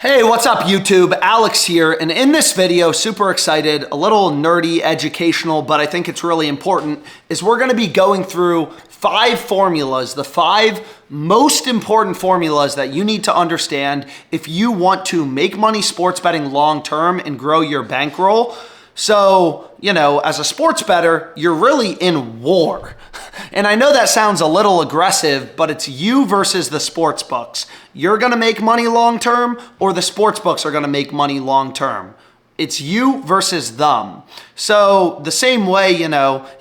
Hey, what's up YouTube? Alex here, and in this video, super excited, a little nerdy, educational, but I think it's really important, is we're gonna be going through 5 formulas, the 5 most important formulas that you need to understand if you want to make money sports betting long-term and grow your bankroll. So, as a sports bettor, you're really in war. And I know that sounds a little aggressive, but it's you versus the sports books. You're gonna make money long-term, or the sports books are gonna make money long-term. It's you versus them. So the same way,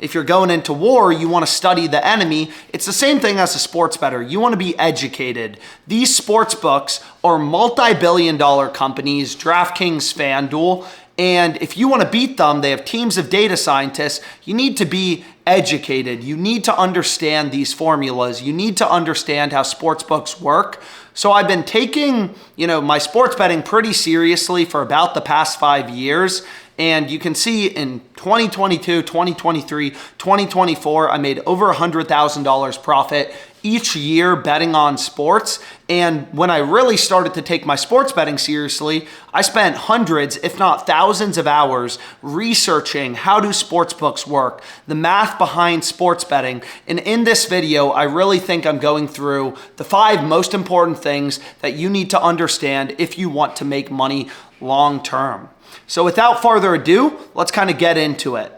if you're going into war, you wanna study the enemy. It's the same thing as a sports bettor. You wanna be educated. These sports books are multi-billion-dollar companies, DraftKings, FanDuel, and if you want to beat them, they have teams of data scientists. You need to be educated. You need to understand these formulas. You need to understand how sports books work. So I've been taking, my sports betting pretty seriously for about the past 5 years. And you can see in 2022, 2023, 2024, I made over $100,000 profit each year betting on sports. And when I really started to take my sports betting seriously, I spent hundreds, if not thousands of hours researching how do sports books work, the math behind sports betting. And in this video, I really think I'm going through the 5 most important things that you need to understand if you want to make money long term. So without further ado, let's kind of get into it.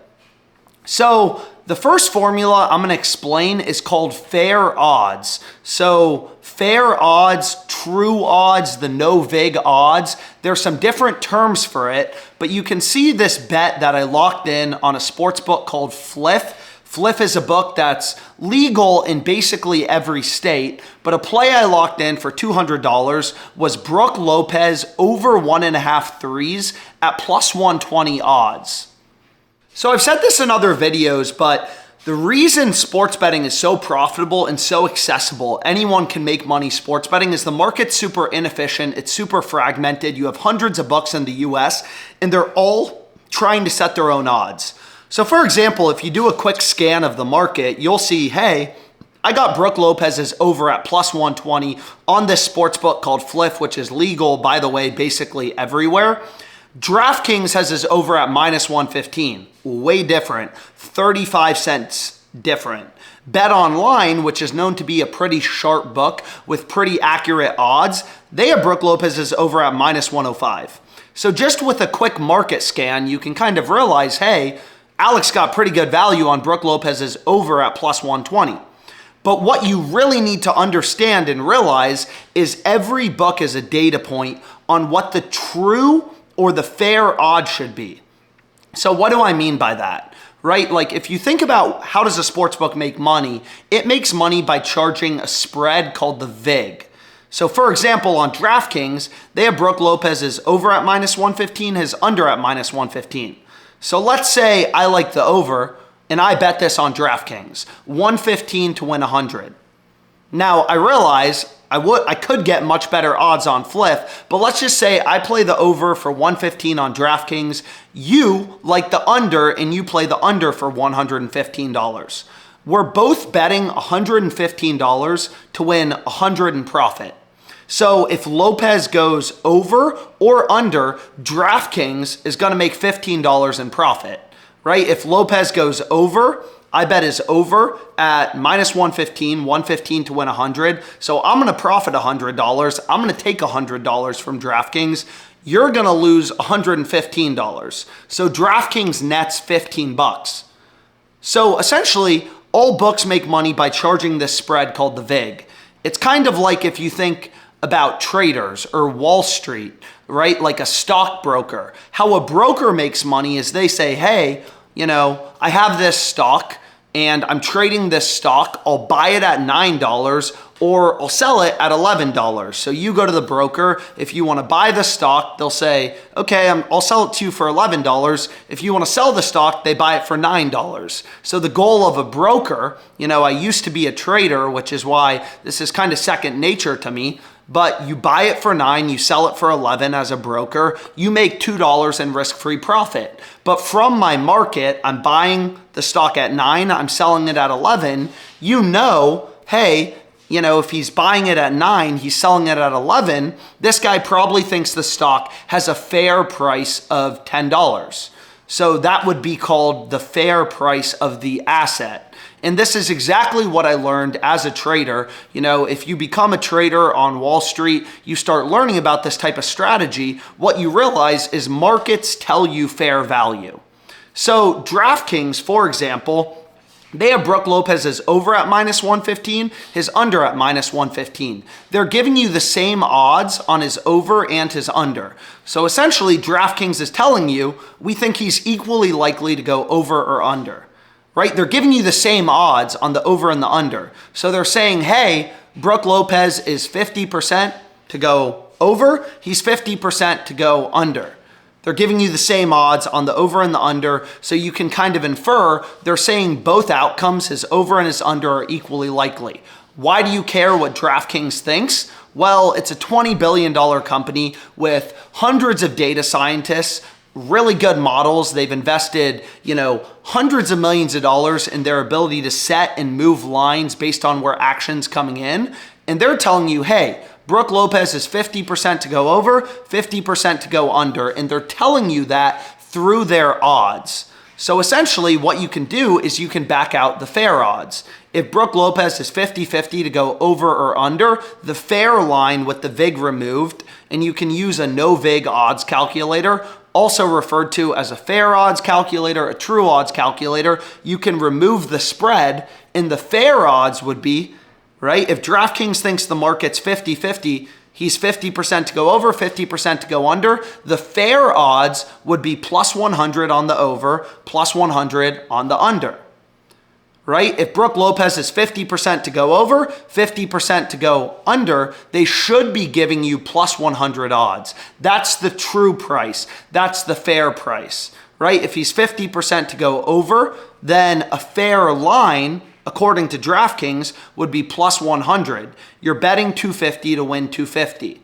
So the first formula I'm going to explain is called fair odds. So fair odds, true odds, the no vig odds, there's some different terms for it, but you can see this bet that I locked in on a sports book called Fliff. Fliff is a book that's legal in basically every state, but a play I locked in for $200 was Brook Lopez over 1.5 threes at plus 120 odds. So I've said this in other videos, but the reason sports betting is so profitable and so accessible, anyone can make money sports betting, is the market's super inefficient, it's super fragmented. You have hundreds of books in the US, and they're all trying to set their own odds. So for example, if you do a quick scan of the market, you'll see, hey, I got Brook Lopez's over at plus 120 on this sports book called Fliff, which is legal, by the way, basically everywhere. DraftKings has his over at minus 115, way different, 35 cents different. Bet Online, which is known to be a pretty sharp book with pretty accurate odds, they have Brook Lopez's over at minus 105. So just with a quick market scan, you can kind of realize, hey, Alex got pretty good value on Brook Lopez's over at plus 120. But what you really need to understand and realize is every book is a data point on what the true or the fair odds should be. So what do I mean by that? Right? Like if you think about how does a sports book make money, it makes money by charging a spread called the vig. So for example, on DraftKings, they have Brook Lopez's over at minus 115, his under at minus 115. So let's say I like the over and I bet this on DraftKings, 115 to win 100. Now I realize I could get much better odds on Fliff, but let's just say I play the over for 115 on DraftKings, you like the under and you play the under for $115. We're both betting $115 to win 100 in profit. So if Lopez goes over or under, DraftKings is gonna make $15 in profit, right? If Lopez goes over, I bet is over at minus 115 to win 100. So I'm gonna profit $100. I'm gonna take $100 from DraftKings. You're gonna lose $115. So DraftKings nets 15 bucks. So essentially, all books make money by charging this spread called the vig. It's kind of like if you think about traders or Wall Street, right? Like a stockbroker. How a broker makes money is they say, hey, I have this stock and I'm trading this stock. I'll buy it at $9 or I'll sell it at $11. So you go to the broker. If you want to buy the stock, they'll say, okay, I'll sell it to you for $11. If you want to sell the stock, they buy it for $9. So the goal of a broker, I used to be a trader, which is why this is kind of second nature to me. But you buy it for $9, you sell it for $11 as a broker, you make $2 in risk-free profit. But from my market, I'm buying the stock at $9, I'm selling it at $11, hey, if he's buying it at 9, he's selling it at 11, this guy probably thinks the stock has a fair price of $10. So that would be called the fair price of the asset. And this is exactly what I learned as a trader. If you become a trader on Wall Street, you start learning about this type of strategy, what you realize is markets tell you fair value. So DraftKings, for example, they have Brook Lopez's over at -115, his under at -115. They're giving you the same odds on his over and his under. So essentially, DraftKings is telling you, we think he's equally likely to go over or under, right? They're giving you the same odds on the over and the under. So they're saying, hey, Brook Lopez is 50% to go over, he's 50% to go under. They're giving you the same odds on the over and the under, so you can kind of infer they're saying both outcomes, his over and his under, are equally likely. Why do you care what DraftKings thinks? Well, it's a $20 billion company with hundreds of data scientists, really good models. They've invested, hundreds of millions of dollars in their ability to set and move lines based on where action's coming in. And they're telling you, hey, Brook Lopez is 50% to go over, 50% to go under, and they're telling you that through their odds. So essentially what you can do is you can back out the fair odds. If Brook Lopez is 50-50 to go over or under, the fair line with the VIG removed, and you can use a no VIG odds calculator, also referred to as a fair odds calculator, a true odds calculator, you can remove the spread, and the fair odds would be, right? If DraftKings thinks the market's 50-50, he's 50% to go over, 50% to go under. The fair odds would be +100 on the over, +100 on the under, right? If Brook Lopez is 50% to go over, 50% to go under, they should be giving you +100 odds. That's the true price. That's the fair price, right? If he's 50% to go over, then a fair line, according to DraftKings, would be +100. You're betting 250 to win 250.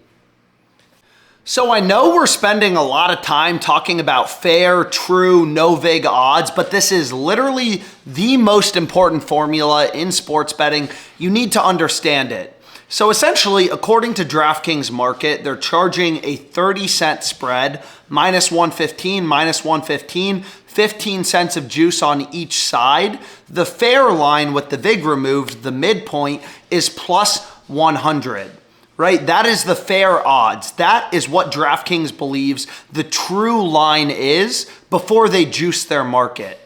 So I know we're spending a lot of time talking about fair, true, no VIG odds, but this is literally the most important formula in sports betting. You need to understand it. So essentially, according to DraftKings Market, they're charging a 30-cent spread, -115, -115, 15 cents of juice on each side. The fair line with the VIG removed, the midpoint, is +100, right? That is the fair odds. That is what DraftKings believes the true line is before they juice their market,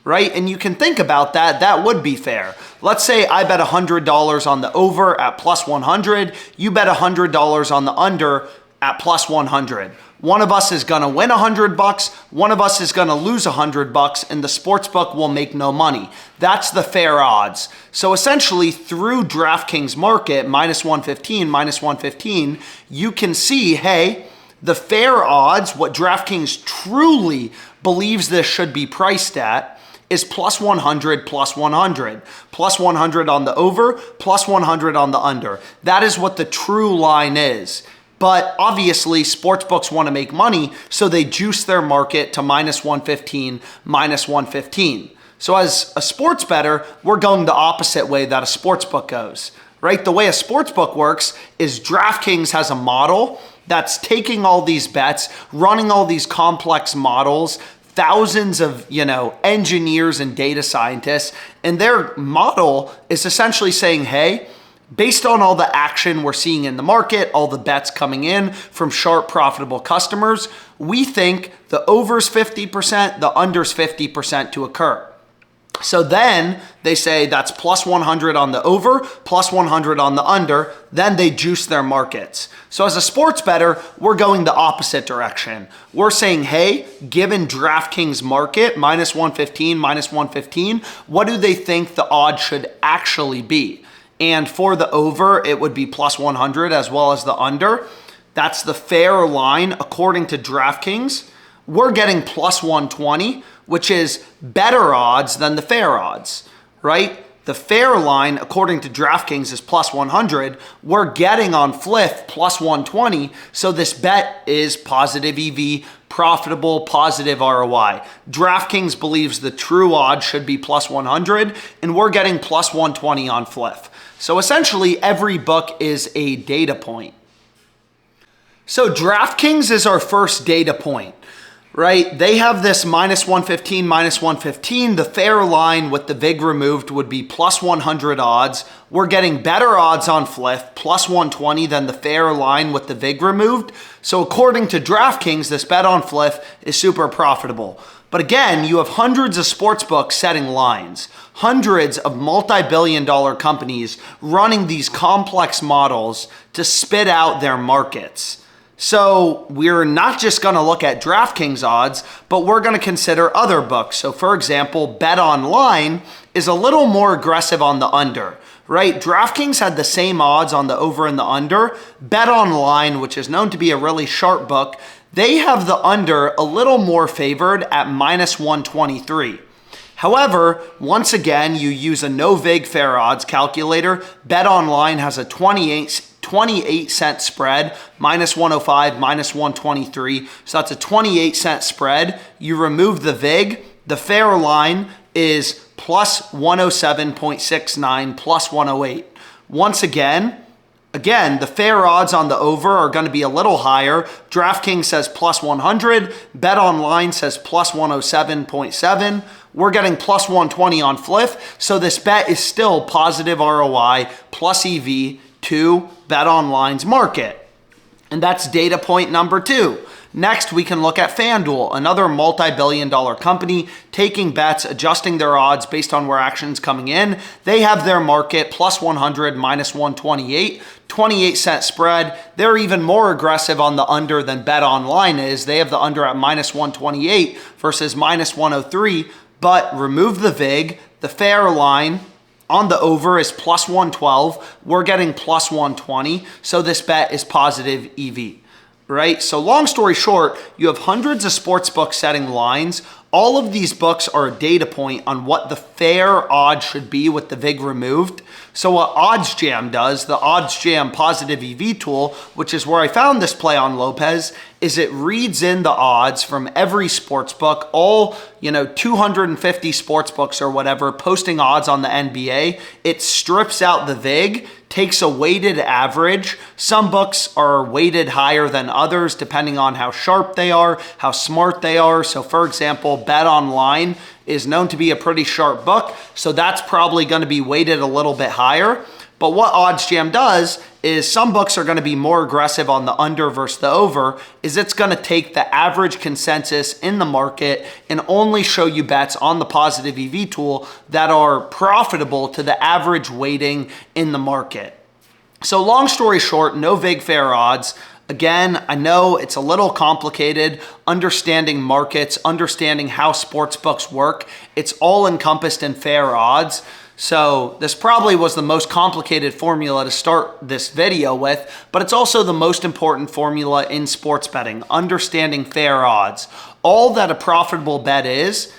right? And you can think about that. That would be fair. Let's say I bet $100 on the over at +100. You bet $100 on the under at +100. One of us is gonna win $100, one of us is gonna lose $100, and the sportsbook will make no money. That's the fair odds. So essentially, through DraftKings Market, -115, -115, you can see, hey, the fair odds, what DraftKings truly believes this should be priced at, is +100, +100. +100 on the over, +100 on the under. That is what the true line is. But obviously, sportsbooks want to make money, so they juice their market to -115, -115. So as a sports bettor, we're going the opposite way that a sportsbook goes, right? The way a sportsbook works is DraftKings has a model that's taking all these bets, running all these complex models, thousands of, engineers and data scientists, and their model is essentially saying, hey, based on all the action we're seeing in the market, all the bets coming in from sharp, profitable customers, we think the over's 50%, the under's 50% to occur. So then they say that's +100 on the over, +100 on the under, then they juice their markets. So as a sports bettor, we're going the opposite direction. We're saying, hey, given DraftKings Market, -115, -115, what do they think the odds should actually be? And for the over, it would be +100 as well as the under. That's the fair line according to DraftKings. We're getting +120, which is better odds than the fair odds, right? The fair line, according to DraftKings, is +100. We're getting on Fliff +120, so this bet is positive EV, profitable, positive ROI. DraftKings believes the true odds should be +100, and we're getting +120 on Fliff. So essentially every book is a data point. So DraftKings is our first data point, right? They have this minus 115, minus 115. The fair line with the VIG removed would be plus 100 odds. We're getting better odds on Fliff, plus 120 than the fair line with the VIG removed. So according to DraftKings, this bet on Fliff is super profitable. But again, you have hundreds of sportsbooks setting lines, hundreds of multi-billion-dollar companies running these complex models to spit out their markets. So we're not just going to look at DraftKings odds, but we're going to consider other books. So for example, Bet Online is a little more aggressive on the under, right? DraftKings had the same odds on the over and the under. Bet Online, which is known to be a really sharp book, they have the under a little more favored at minus 123. However, once again, you use a no vig fair odds calculator. Bet Online has a 28-cent spread, minus 105, minus 123. So that's a 28-cent spread. You remove the vig. The fair line is plus 107.69, plus 108. Once again, the fair odds on the over are going to be a little higher. DraftKings says plus 100. Bet Online says plus 107.7. We're getting plus 120 on Fliff. So this bet is still positive ROI plus EV to Bet Online's market. And that's data point number 2. Next, we can look at FanDuel, another multi-billion-dollar company taking bets, adjusting their odds based on where action's coming in. They have their market plus 100, minus 128, 28-cent spread. They're even more aggressive on the under than Bet Online is. They have the under at minus 128 versus minus 103, but remove the VIG, the fair line on the over is plus 112. We're getting plus 120. So this bet is positive EV, right? So long story short, you have hundreds of sports books setting lines. All of these books are a data point on what the fair odds should be with the VIG removed. So what OddsJam does, the OddsJam positive EV tool, which is where I found this play on Lopez, is it reads in the odds from every sports book, all 250 sports books or whatever, posting odds on the NBA. It strips out the VIG, takes a weighted average. Some books are weighted higher than others depending on how sharp they are, how smart they are. So for example, Bet Online is known to be a pretty sharp book, so that's probably going to be weighted a little bit higher. But what OddsJam does is some books are going to be more aggressive on the under versus the over, is it's going to take the average consensus in the market and only show you bets on the positive EV tool that are profitable to the average weighting in the market. So long story short, no vig fair odds. Again, I know it's a little complicated understanding markets, understanding how sports books work. It's all encompassed in fair odds. So this probably was the most complicated formula to start this video with, but it's also the most important formula in sports betting, understanding fair odds. All that a profitable bet is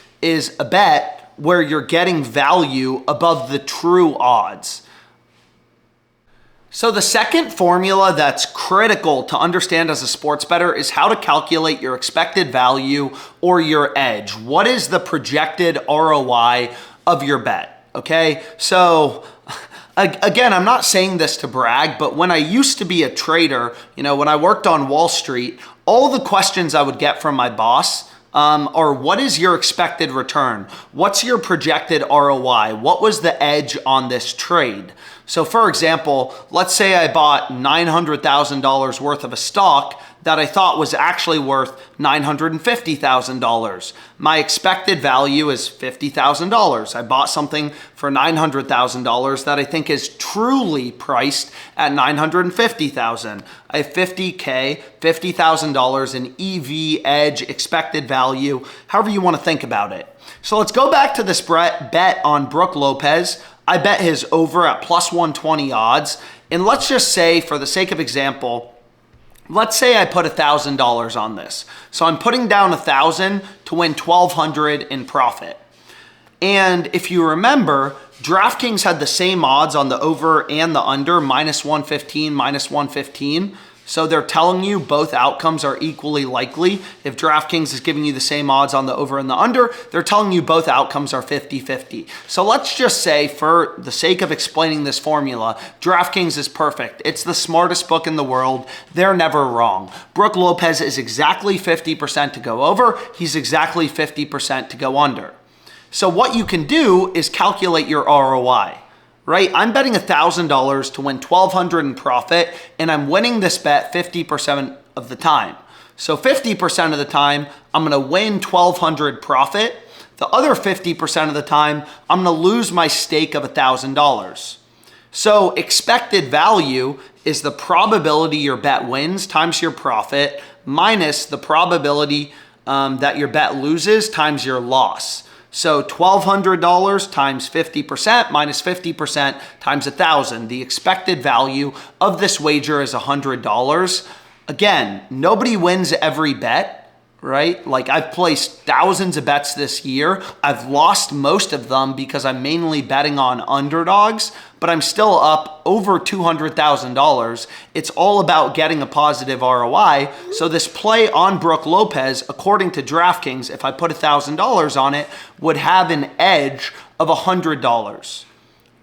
a bet where you're getting value above the true odds. So the second formula that's critical to understand as a sports bettor is how to calculate your expected value or your edge. What is the projected ROI of your bet? Okay, so again, I'm not saying this to brag, but when I used to be a trader, when I worked on Wall Street, all the questions I would get from my boss are what is your expected return? What's your projected ROI? What was the edge on this trade? So for example, let's say I bought $900,000 worth of a stock that I thought was actually worth $950,000. My expected value is $50,000. I bought something for $900,000 that I think is truly priced at $950,000. I have $50K, $50,000 in EV edge expected value, however you want to think about it. So let's go back to this bet on Brook Lopez. I bet his over at plus 120 odds. And let's just say, for the sake of example, let's say I put $1,000 on this. So I'm putting down $1,000 to win $1,200 in profit. And if you remember, DraftKings had the same odds on the over and the under, minus 115, minus 115. So they're telling you both outcomes are equally likely. If DraftKings is giving you the same odds on the over and the under, they're telling you both outcomes are 50-50. So let's just say, for the sake of explaining this formula, DraftKings is perfect. It's the smartest book in the world. They're never wrong. Brook Lopez is exactly 50% to go over. He's exactly 50% to go under. So what you can do is calculate your ROI. Right? I'm betting $1,000 to win $1,200 in profit, and I'm winning this bet 50% of the time. So 50% of the time, I'm gonna win $1,200 profit. The other 50% of the time, I'm gonna lose my stake of $1,000. So expected value is the probability your bet wins times your profit minus the probability that your bet loses times your loss. So $1,200 times 50% minus 50% times 1,000. The expected value of this wager is $100. Again, nobody wins every bet, right? Like, I've placed thousands of bets this year. I've lost most of them because I'm mainly betting on underdogs, but I'm still up over $200,000. It's all about getting a positive ROI. So this play on Brook Lopez, according to DraftKings, if I put $1,000 on it, would have an edge of $100.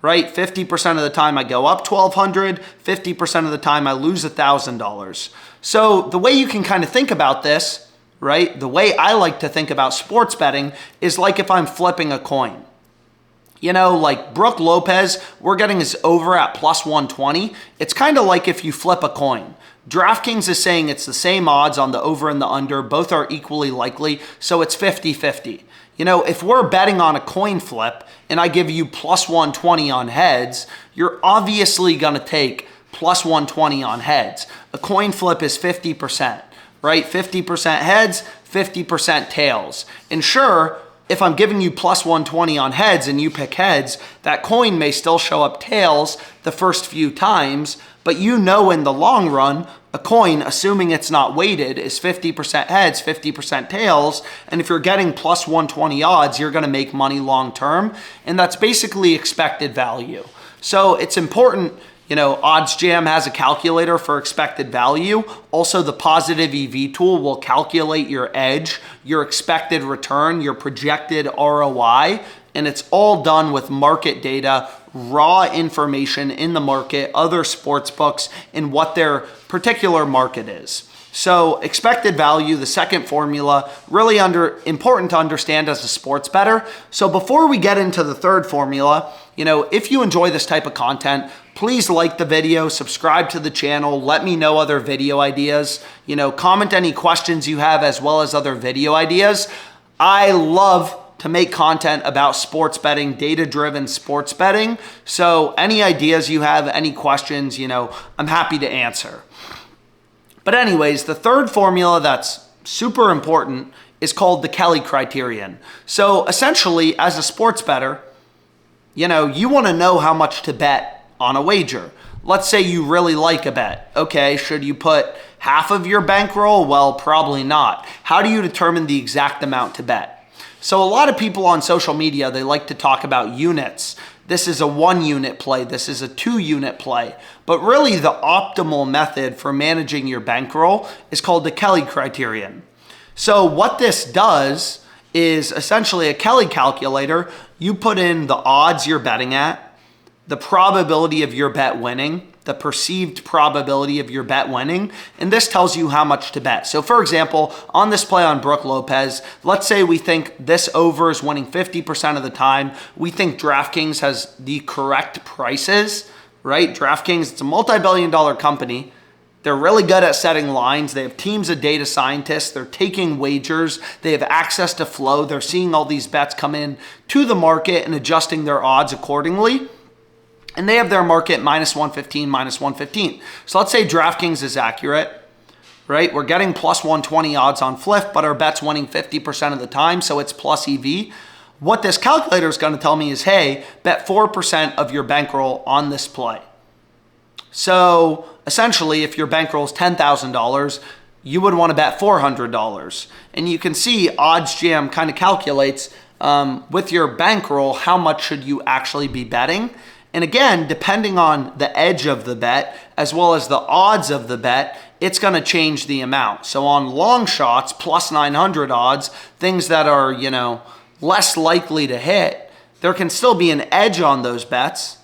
Right? 50% of the time I go up $1,200, 50% of the time I lose $1,000. So the way you can kind of think about this, right? The way I like to think about sports betting is like if I'm flipping a coin. You know, like Brook Lopez, we're getting his over at plus 120. It's kind of like if you flip a coin. DraftKings is saying it's the same odds on the over and the under. Both are equally likely, so it's 50-50. You know, if we're betting on a coin flip and I give you plus 120 on heads, you're obviously going to take plus 120 on heads. A coin flip is 50%, right? 50% heads, 50% tails. And sure, if I'm giving you plus 120 on heads and you pick heads, that coin may still show up tails the first few times, but you know in the long run, a coin, assuming it's not weighted, is 50% heads, 50% tails, and if you're getting plus 120 odds, you're gonna make money long term, and that's basically expected value. So it's important. You know, OddsJam has a calculator for expected value. Also, the positive EV tool will calculate your edge, your expected return, your projected ROI, and it's all done with market data, raw information in the market, other sports books, and what their particular market is. So expected value, the second formula, really important to understand as a sports bettor. So before we get into the third formula, you know, if you enjoy this type of content, please like the video, subscribe to the channel, let me know other video ideas, you know, comment any questions you have as well as other video ideas. I love to make content about sports betting, data-driven sports betting. So any ideas you have, any questions, you know, I'm happy to answer. But anyways, the third formula that's super important is called the Kelly criterion. So essentially, as a sports bettor, you know, you want to know how much to bet on a wager. Let's say you really like a bet. Okay, should you put half of your bankroll? Well, probably not. How do you determine the exact amount to bet? So a lot of people on social media, they like to talk about units. This is a 1 unit play. This is a 2 unit play. But really the optimal method for managing your bankroll is called the Kelly criterion. So what this does is essentially a Kelly calculator. You put in the odds you're betting at, the probability of your bet winning, the perceived probability of your bet winning, and this tells you how much to bet. So for example, on this play on Brook Lopez, let's say we think this over is winning 50% of the time. We think DraftKings has the correct prices, right? DraftKings, it's a multi-billion-dollar company. They're really good at setting lines. They have teams of data scientists. They're taking wagers. They have access to flow. They're seeing all these bets come in to the market and adjusting their odds accordingly. And they have their market minus 115, minus 115. So let's say DraftKings is accurate, right? We're getting plus 120 odds on Fliff, but our bet's winning 50% of the time, so it's plus EV. What this calculator is going to tell me is, hey, bet 4% of your bankroll on this play. So essentially, if your bankroll is $10,000, you would want to bet $400. And you can see OddsJam kind of calculates with your bankroll, how much should you actually be betting? And again, depending on the edge of the bet, as well as the odds of the bet, it's going to change the amount. So on long shots, plus 900 odds, things that are, less likely to hit, there can still be an edge on those bets,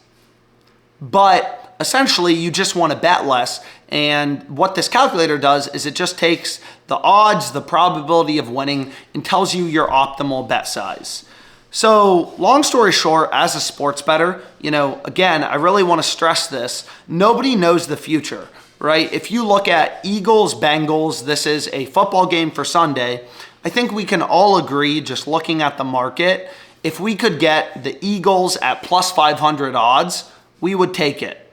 but essentially you just want to bet less. And what this calculator does is it just takes the odds, the probability of winning, and tells you your optimal bet size. So long story short, as a sports bettor, again, I really want to stress this. Nobody knows the future, right? If you look at Eagles, Bengals, this is a football game for Sunday. I think we can all agree, just looking at the market, if we could get the Eagles at plus 500 odds, we would take it.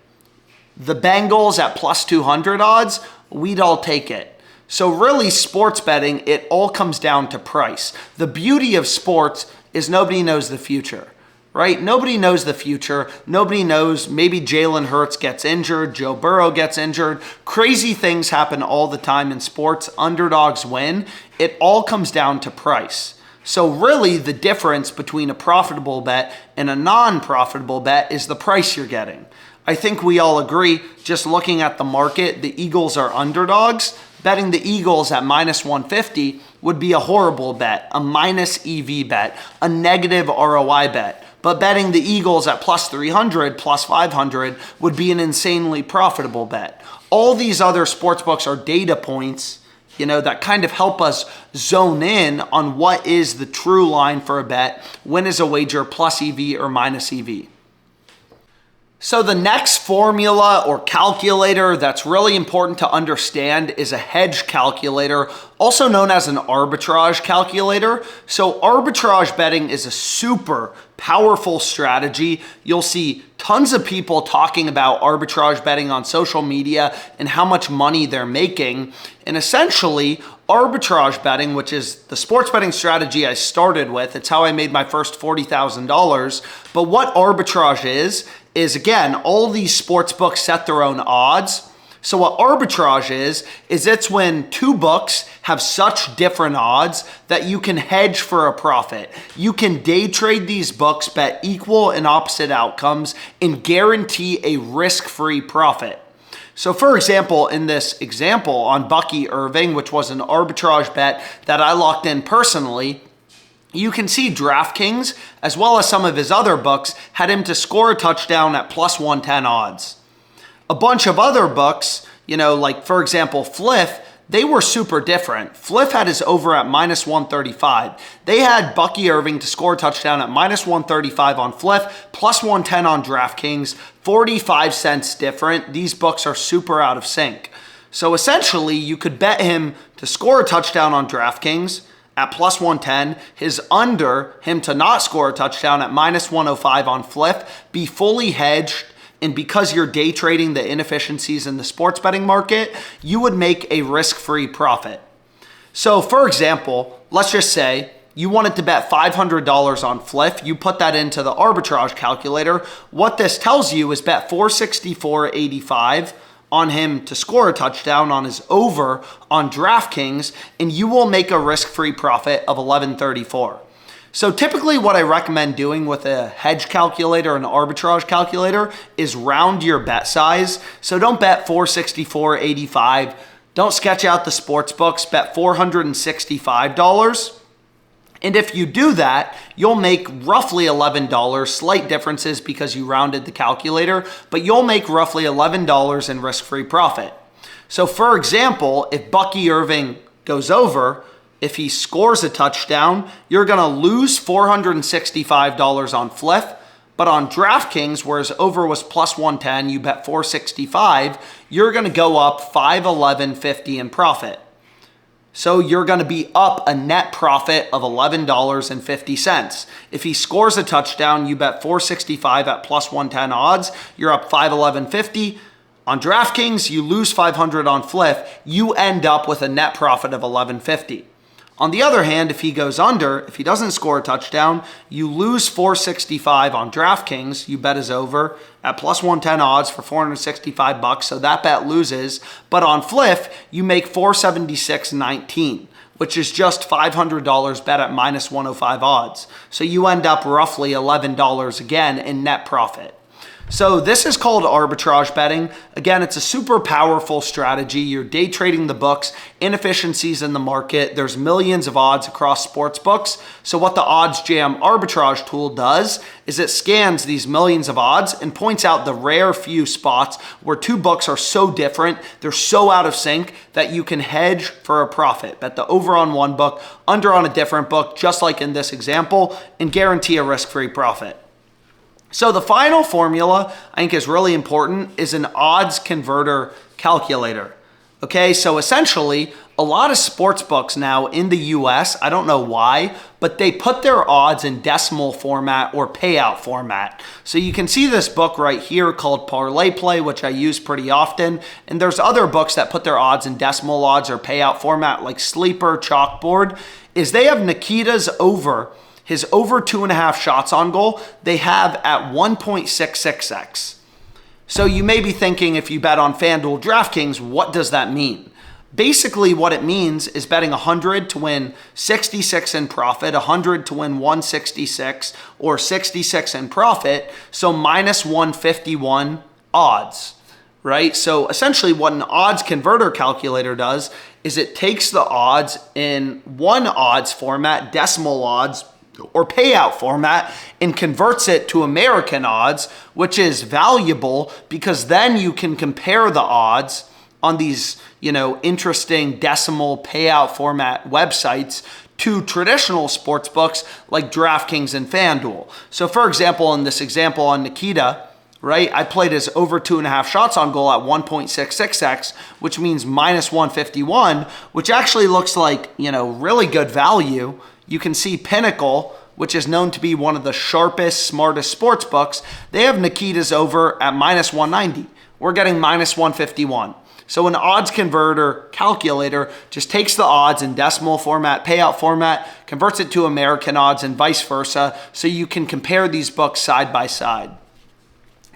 The Bengals at plus 200 odds, we'd all take it. So really, sports betting, it all comes down to price. The beauty of sports is nobody knows the future, right? Nobody knows the future. Nobody knows, maybe Jalen Hurts gets injured, Joe Burrow gets injured. Crazy things happen all the time in sports. Underdogs win. It all comes down to price. So really, the difference between a profitable bet and a non-profitable bet is the price you're getting. I think we all agree, just looking at the market, the Eagles are underdogs. Betting the Eagles at minus 150 would be a horrible bet, a minus EV bet, a negative ROI bet. But betting the Eagles at plus 300, plus 500 would be an insanely profitable bet. All these other sportsbooks are data points, that kind of help us zone in on what is the true line for a bet. When is a wager plus EV or minus EV? So the next formula or calculator that's really important to understand is a hedge calculator, also known as an arbitrage calculator. So arbitrage betting is a super powerful strategy. You'll see tons of people talking about arbitrage betting on social media and how much money they're making. And essentially, arbitrage betting, which is the sports betting strategy I started with, it's how I made my first $40,000. But what arbitrage is again, all these sports books set their own odds. So what arbitrage is it's when two books have such different odds that you can hedge for a profit. You can day trade these books, bet equal and opposite outcomes, and guarantee a risk-free profit. So for example, in this example on Bucky Irving, which was an arbitrage bet that I locked in personally, you can see DraftKings, as well as some of his other books, had him to score a touchdown at plus 110 odds. A bunch of other books, like for example, Fliff, they were super different. Fliff had his over at minus 135. They had Bucky Irving to score a touchdown at minus 135 on Fliff, plus 110 on DraftKings, 45 cents different. These books are super out of sync. So essentially, you could bet him to score a touchdown on DraftKings at plus 110, his under, him to not score a touchdown at minus 105 on Fliff, be fully hedged, and because you're day trading the inefficiencies in the sports betting market, you would make a risk-free profit. So for example, let's just say you wanted to bet $500 on Fliff, you put that into the arbitrage calculator. What this tells you is bet 464.85 on him to score a touchdown on his over on DraftKings, and you will make a risk-free profit of $11.34. So typically what I recommend doing with a hedge calculator and arbitrage calculator is round your bet size. So don't bet 464.85. Don't sketch out the sports books, bet $465. And if you do that, you'll make roughly $11, slight differences because you rounded the calculator, but you'll make roughly $11 in risk-free profit. So for example, if Bucky Irving goes over, if he scores a touchdown, you're gonna lose $465 on Fliff, but on DraftKings, where his over was plus 110, you bet 465, you're gonna go up $511.50 in profit. So you're going to be up a net profit of $11.50. If he scores a touchdown, you bet 465 at plus 110 odds, you're up $511.50. On DraftKings, you lose $500 on Fliff, you end up with a net profit of $11.50. On the other hand, if he goes under, if he doesn't score a touchdown, you lose $465 on DraftKings. You bet his over at plus 110 odds for $465, so that bet loses. But on Fliff, you make $476.19, which is just $500 bet at minus 105 odds. So you end up roughly $11 again in net profit. So this is called arbitrage betting. Again, it's a super powerful strategy. You're day trading the books, inefficiencies in the market. There's millions of odds across sports books. So what the OddsJam arbitrage tool does is it scans these millions of odds and points out the rare few spots where two books are so different, they're so out of sync that you can hedge for a profit. Bet the over on one book, under on a different book, just like in this example, and guarantee a risk-free profit. So the final formula I think is really important is an odds converter calculator. Okay, so essentially a lot of sports books now in the US, I don't know why, but they put their odds in decimal format or payout format. So you can see this book right here called Parlay Play, which I use pretty often. And there's other books that put their odds in decimal odds or payout format like Sleeper, Chalkboard, is they have Nikita's over. His over 2.5 shots on goal, they have at 1.66x. So you may be thinking, if you bet on FanDuel DraftKings, what does that mean? Basically what it means is betting 100 to win 66 in profit, 100 to win 166, or 66 in profit, so minus 151 odds, right? So essentially what an odds converter calculator does is it takes the odds in one odds format, decimal odds, or payout format, and converts it to American odds, which is valuable because then you can compare the odds on these, interesting decimal payout format websites to traditional sports books like DraftKings and FanDuel. So for example, in this example on Nikita, right, I played his over 2.5 shots on goal at 1.66x, which means minus 151, which actually looks like, really good value. You can see Pinnacle, which is known to be one of the sharpest, smartest sports books. They have Nikita's over at minus 190. We're getting minus 151. So an odds converter calculator just takes the odds in decimal format, payout format, converts it to American odds and vice versa, so you can compare these books side by side.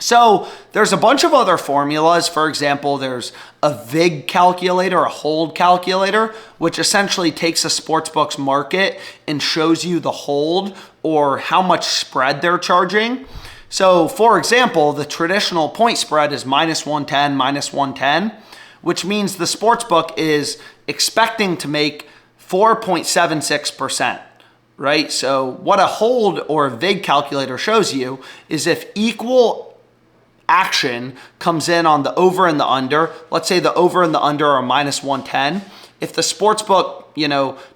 So there's a bunch of other formulas. For example, there's a VIG calculator, a hold calculator, which essentially takes a sportsbook's market and shows you the hold or how much spread they're charging. So for example, the traditional point spread is minus 110, which means the sportsbook is expecting to make 4.76%. Right? So what a hold or a VIG calculator shows you is if equal action comes in on the over and the under, let's say the over and the under are minus 110. If the sportsbook,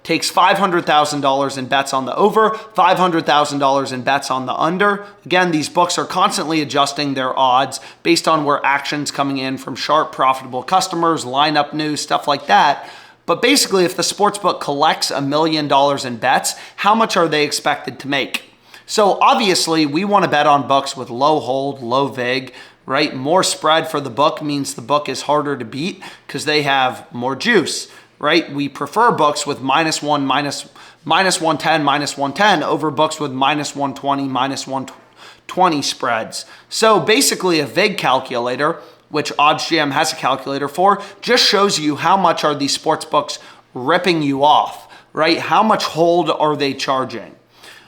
takes $500,000 in bets on the over, $500,000 in bets on the under, again, these books are constantly adjusting their odds based on where action's coming in from sharp, profitable customers, lineup news, stuff like that. But basically, if the sportsbook collects $1 million in bets, how much are they expected to make? So obviously we want to bet on books with low hold, low VIG, right? More spread for the book means the book is harder to beat because they have more juice, right? We prefer books with minus 110 over books with minus 120, minus 120 spreads. So basically a VIG calculator, which OddsJam has a calculator for, just shows you how much are these sports books ripping you off, right? How much hold are they charging?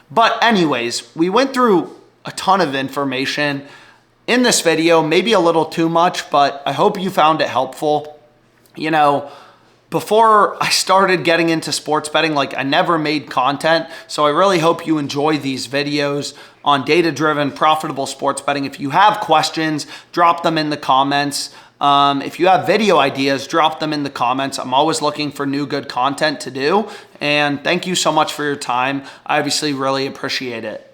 But anyways, we went through a ton of information in this video, maybe a little too much, but I hope you found it helpful. Before I started getting into sports betting, I never made content. So I really hope you enjoy these videos on data-driven, profitable sports betting. If you have questions, drop them in the comments. If you have video ideas, drop them in the comments. I'm always looking for new good content to do. And thank you so much for your time. I obviously really appreciate it.